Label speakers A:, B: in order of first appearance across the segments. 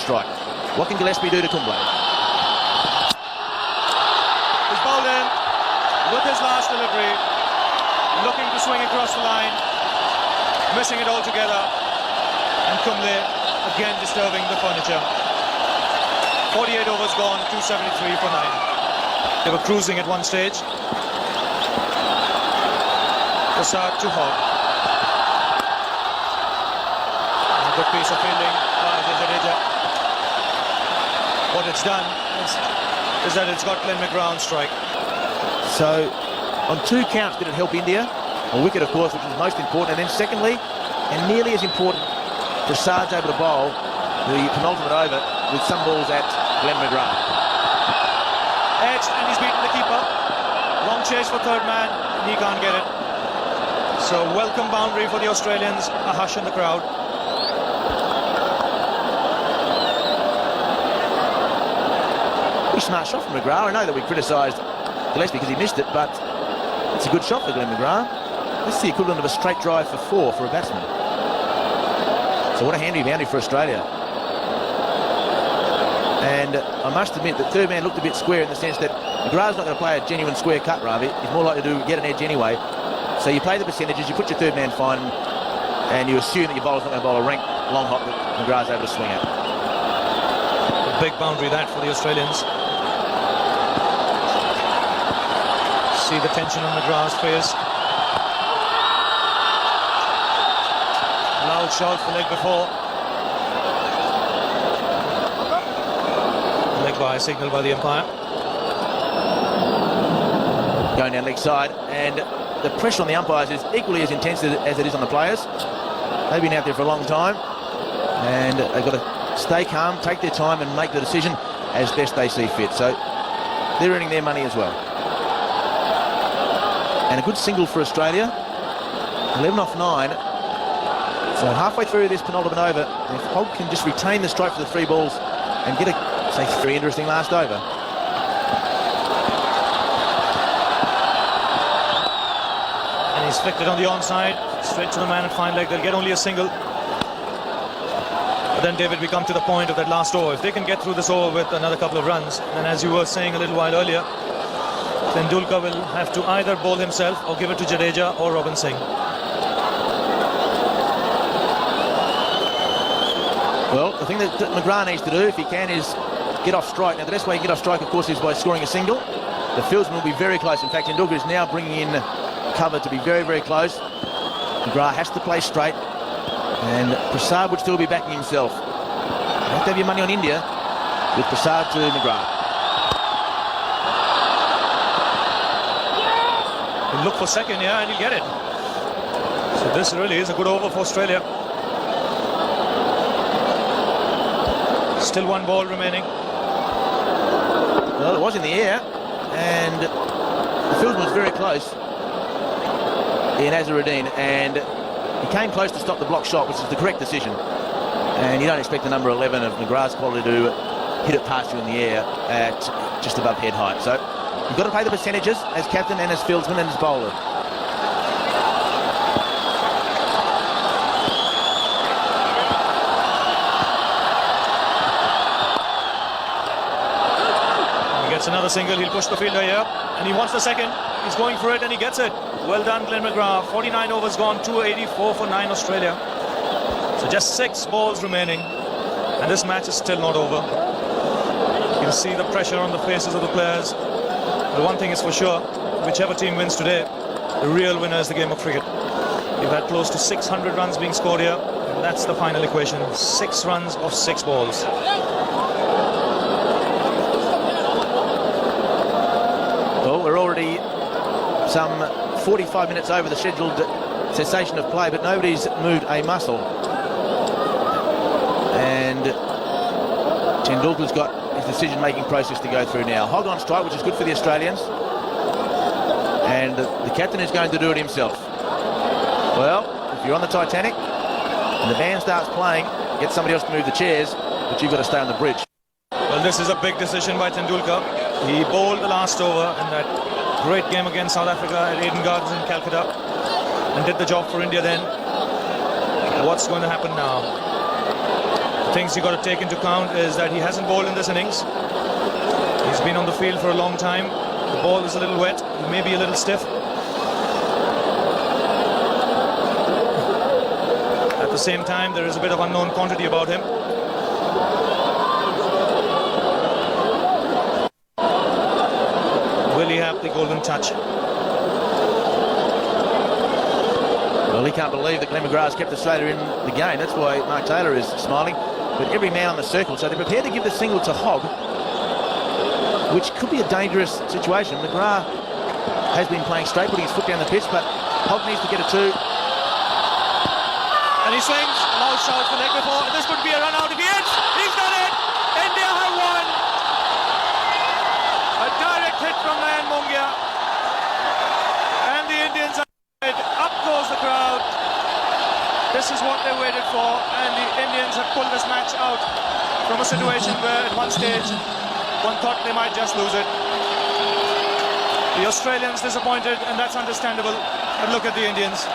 A: strike. What can Gillespie do to Kumble?
B: He's bowled in with his last delivery, looking to swing across the line, missing it altogether, and Kumble again disturbing the furniture. 48 overs gone, 273 for 9. They were cruising at one stage. Prasad to Hogg. A good piece of fielding by Jadeja. What it's done is that it's got Glenn McGrath on strike.
A: So, on 2 counts did it help India? A wicket, of course, which is most important. And then secondly, and nearly as important, Prasad's able to bowl the penultimate over with some balls at Glenn McGrath.
B: Edged, and he's beaten the keeper. Long chase for third man, and he can't get it. So, welcome boundary for the Australians. A hush in the crowd.
A: Pretty smart shot from McGrath. I know that we criticised Gillespie because he missed it, but it's a good shot for Glenn McGrath. That's the equivalent of a straight drive for 4 for a batsman. So what a handy boundary for Australia. And I must admit that third man looked a bit square in the sense that McGrath's not going to play a genuine square cut, Ravi. He's more likely to get an edge anyway. So you play the percentages, you put your third man fine, and you assume that your bowler's not going to bowl a rank long hop that McGrath's able to swing at.
B: A big boundary that for the Australians. See the tension on McGrath's face. Loud shout for leg before. Leg by signal by the umpire.
A: Going down leg side, and the pressure on the umpires is equally as intense as it is on the players. They've been out there for a long time, and they've got to stay calm, take their time, and make the decision as best they see fit. So they're earning their money as well. And a good single for Australia. 11 off 9. So halfway through this penultimate over, if Hogg can just retain the strike for the 3 balls and get a, say, 3 interesting last over.
B: And he's flicked it on the onside, straight to the man at fine leg. They'll get only a single. But then, David, we come to the point of that last over. If they can get through this over with another couple of runs, then as you were saying a little while earlier, Tendulkar will have to either bowl himself or give it to Jadeja or Robin Singh.
A: Well, the thing that McGrath needs to do, if he can, is get off strike. Now, the best way to get off strike, of course, is by scoring a single. The fieldsman will be very close. In fact, Tendulkar is now bringing in cover to be very, very close. McGrath has to play straight, and Prasad would still be backing himself. You have to have your money on India with Prasad to McGrath.
B: He'll look for second, yeah, and he'll get it. So this really is a good over for Australia. Still 1 ball remaining.
A: Well, it was in the air, and the fieldsman was very close in Azharuddin, and he came close to stop the block shot, which is the correct decision. And you don't expect the number 11 of McGrath's quality to hit it past you in the air at just above head height. So you've got to play the percentages as captain and as fieldsman and as bowler.
B: He gets another single, he'll push the fielder here, and he wants the second. He's going for it and he gets it. Well done, Glenn McGrath. 49 overs gone, 284 for 9 Australia. So just 6 balls remaining, and this match is still not over. You can see the pressure on the faces of the players. The one thing is for sure, whichever team wins today, the real winner is the game of cricket. You've had close to 600 runs being scored here, and that's the final equation. 6 runs of 6 balls.
A: Well, we're already some 45 minutes over the scheduled cessation of play, but nobody's moved a muscle. And Tendulkar's got his decision-making process to go through now. Hogg on strike, which is good for the Australians. And the captain is going to do it himself. Well, if you're on the Titanic and the band starts playing, get somebody else to move the chairs, but you've got to stay on the bridge.
B: Well, this is a big decision by Tendulkar. He bowled the last over in that great game against South Africa at Eden Gardens in Calcutta and did the job for India then. What's going to happen now? Things you got to take into account is that he hasn't bowled in this innings. He's been on the field for a long time. The ball is a little wet, he may be a little stiff. At the same time, there is a bit of unknown quantity about him. Will he have the golden touch?
A: Well, he can't believe that Glenn McGrath's kept Australia in the game. That's why Mark Taylor is smiling. But every man on the circle, so they're prepared to give the single to Hogg, which could be a dangerous situation. McGrath has been playing straight, putting his foot down the pitch, but Hogg needs to get a 2.
B: And he swings, loud shout for leg before. This could be a run out if he hits. He's done it. India have won. A direct hit from Nayan Mongia. And the Indians are dead. Up goes the crowd. This is what they waited for, and the Indians have pulled this match out from a situation where at one stage one thought they might just lose it. The Australians disappointed, and that's understandable. But look at the Indians.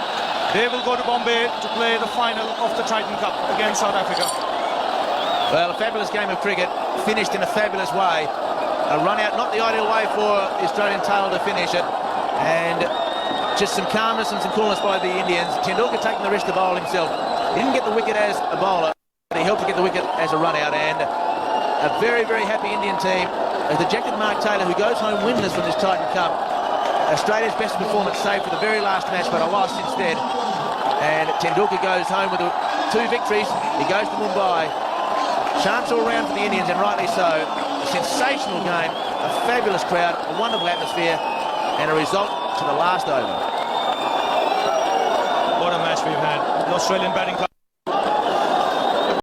B: They will go to Bombay to play the final of the Titan Cup against South Africa.
A: Well, a fabulous game of cricket, finished in a fabulous way. A run out, not the ideal way for the Australian tail to finish it. And just some calmness and some coolness by the Indians. Tendulkar taking the risk to bowl himself. He didn't get the wicket as a bowler, but he helped to get the wicket as a run out. And a very, very happy Indian team has ejected Mark Taylor, who goes home winless from this Titan Cup. Australia's best performance saved for the very last match, but a loss instead. And Tendulkar goes home with 2 victories. He goes to Mumbai. Chance all round for the Indians, and rightly so. A sensational game, a fabulous crowd, a wonderful atmosphere, and a result to the last over.
B: What a match we've had. The Australian batting club